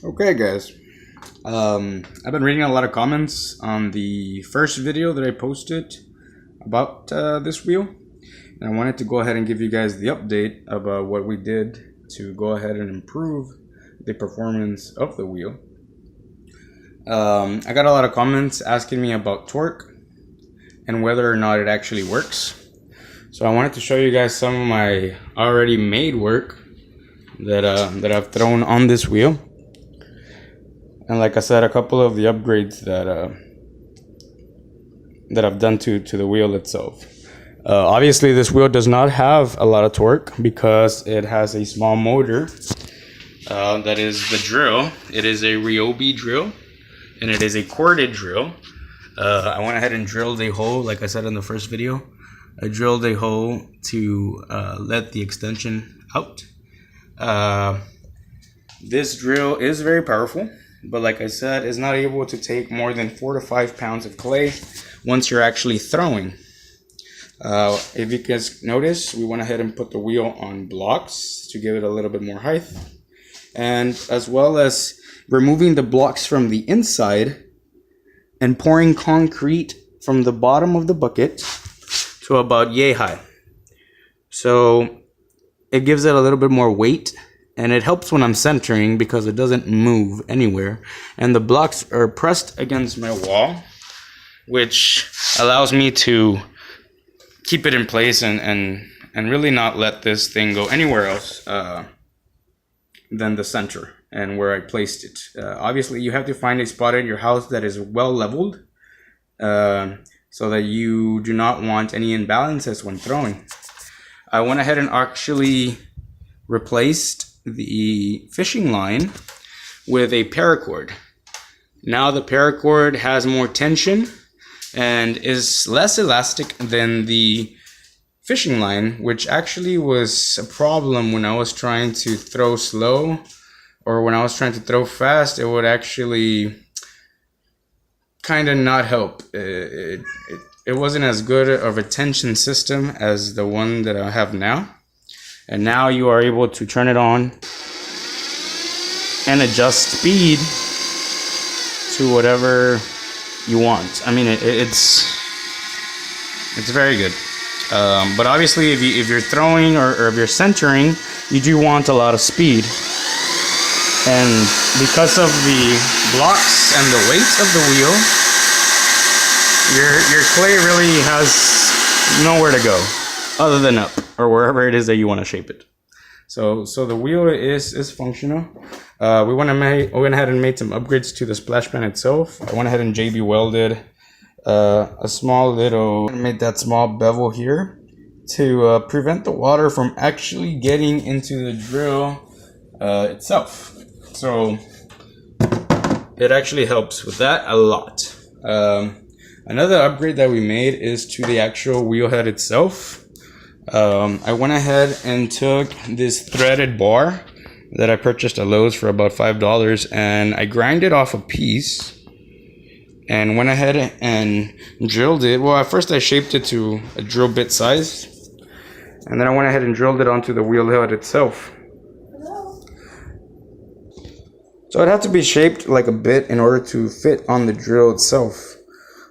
Okay, guys. I've been reading a lot of comments on the first video that I posted about this wheel, and I wanted to go ahead and give you guys the update about what we did to go ahead and improve the performance of the wheel. I got a lot of comments asking me about torque and whether or not it actually works. So I wanted to show you guys some of my already made work that I've thrown on this wheel. And like I said, a couple of the upgrades that I've done to the wheel itself. Obviously, this wheel does not have a lot of torque because it has a small motor. That is the drill. It is a Ryobi drill, and it is a corded drill. I went ahead and drilled a hole, like I said in the first video. I drilled a hole to let the extension out. This drill is very powerful, but like I said, it's not able to take more than 4 to 5 pounds of clay once you're actually throwing. If you guys notice, we went ahead and put the wheel on blocks to give it a little bit more height, and as well as removing the blocks from the inside and pouring concrete from the bottom of the bucket to about yay high. So it gives it a little bit more weight, and it helps when I'm centering because it doesn't move anywhere. And the blocks are pressed against my wall, which allows me to keep it in place and really not let this thing go anywhere else than the center and where I placed it. Obviously, you have to find a spot in your house that is well leveled so that you do not want any imbalances when throwing. I went ahead and actually replaced the fishing line with a paracord. Now the paracord has more tension and is less elastic than the fishing line, which actually was a problem when I was trying to throw slow, or when I was trying to throw fast. It would actually kind of not help. It wasn't as good of a tension system as the one that I have now. And now you are able to turn it on and adjust speed to whatever you want. I mean, it's very good. But obviously, if you're throwing or if you're centering, you do want a lot of speed. And because of the blocks and the weight of the wheel, your clay really has nowhere to go other than up, or wherever it is that you want to shape it. So the wheel is functional. We went ahead and made some upgrades to the splash pan itself. I went ahead and JB welded a small little, made that small bevel here to prevent the water from actually getting into the drill itself. So it actually helps with that a lot. Another upgrade that we made is to the actual wheel head itself. I went ahead and took this threaded bar that I purchased at Lowe's for about $5, and I grinded off a piece and went ahead and drilled it. Well, at first I shaped it to a drill bit size, and then I went ahead and drilled it onto the wheel head itself. So it had to be shaped like a bit in order to fit on the drill itself.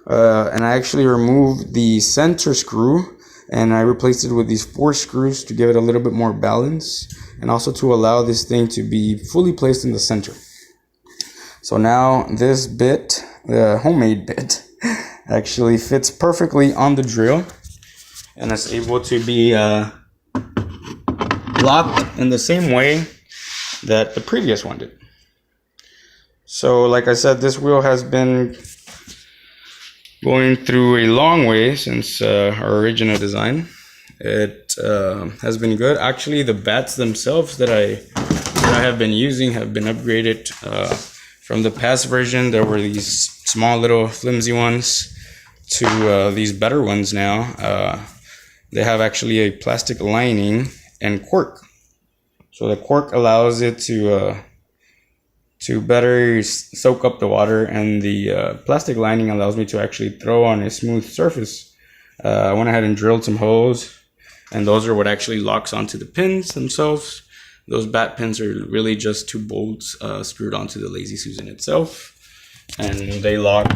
And I actually removed the center screw, and I replaced it with these 4 screws to give it a little bit more balance, and also to allow this thing to be fully placed in the center. So now this bit, the homemade bit, actually fits perfectly on the drill, and it's able to be locked in the same way that the previous one did. So like I said, this wheel has been going through a long way since our original design. It has been good. Actually, the bats themselves that I have been using have been upgraded from the past version. There were these small little flimsy ones to these better ones now. They have actually a plastic lining and cork. So the cork allows it to better soak up the water, and the plastic lining allows me to actually throw on a smooth surface. I went ahead and drilled some holes, and those are what actually locks onto the pins themselves. Those bat pins are really just two bolts screwed onto the Lazy Susan itself, and they lock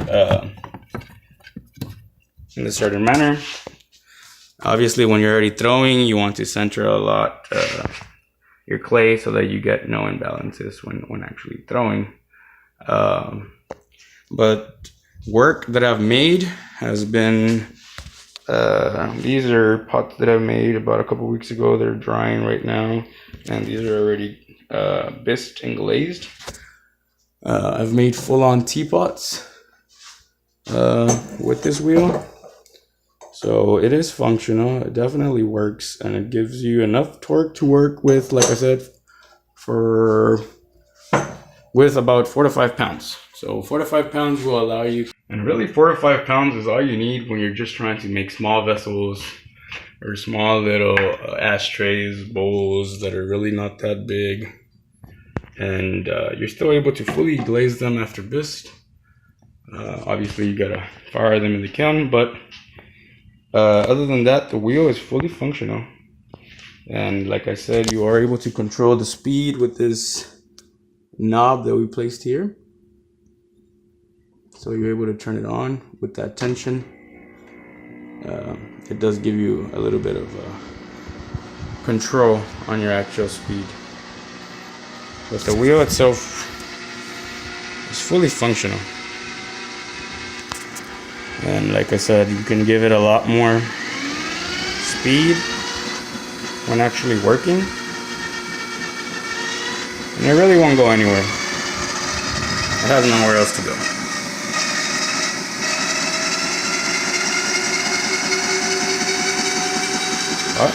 in a certain manner. Obviously, when you're already throwing, you want to center a lot your clay so that you get no imbalances when actually throwing. But work that I've made has been, these are pots that I've made about a couple weeks ago. They're drying right now, and these are already bisqued and glazed. I've made full-on teapots with this wheel. So it is functional, it definitely works, and it gives you enough torque to work with, like I said, with about 4 to 5 pounds. So 4 to 5 pounds will allow you, and really 4 to 5 pounds is all you need when you're just trying to make small vessels or small little ashtrays, bowls that are really not that big. And you're still able to fully glaze them after bisque. Obviously you gotta fire them in the kiln, but other than that, the wheel is fully functional. And like I said, you are able to control the speed with this knob that we placed here. So you're able to turn it on with that tension. It does give you a little bit of control on your actual speed. But the wheel itself is fully functional. And like I said, you can give it a lot more speed when actually working. And it really won't go anywhere. It has nowhere else to go. But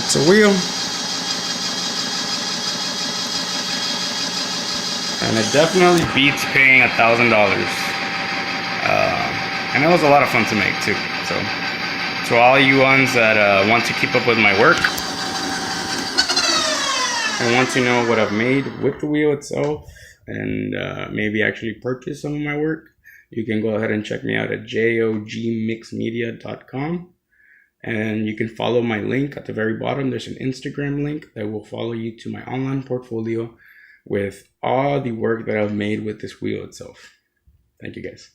it's a wheel. And it definitely beats paying $1,000. And it was a lot of fun to make too. So to all you ones that want to keep up with my work and want to know what I've made with the wheel itself, and maybe actually purchase some of my work, you can go ahead and check me out at jogmixmedia.com. And you can follow my link at the very bottom. There's an Instagram link that will follow you to my online portfolio with all the work that I've made with this wheel itself. Thank you guys.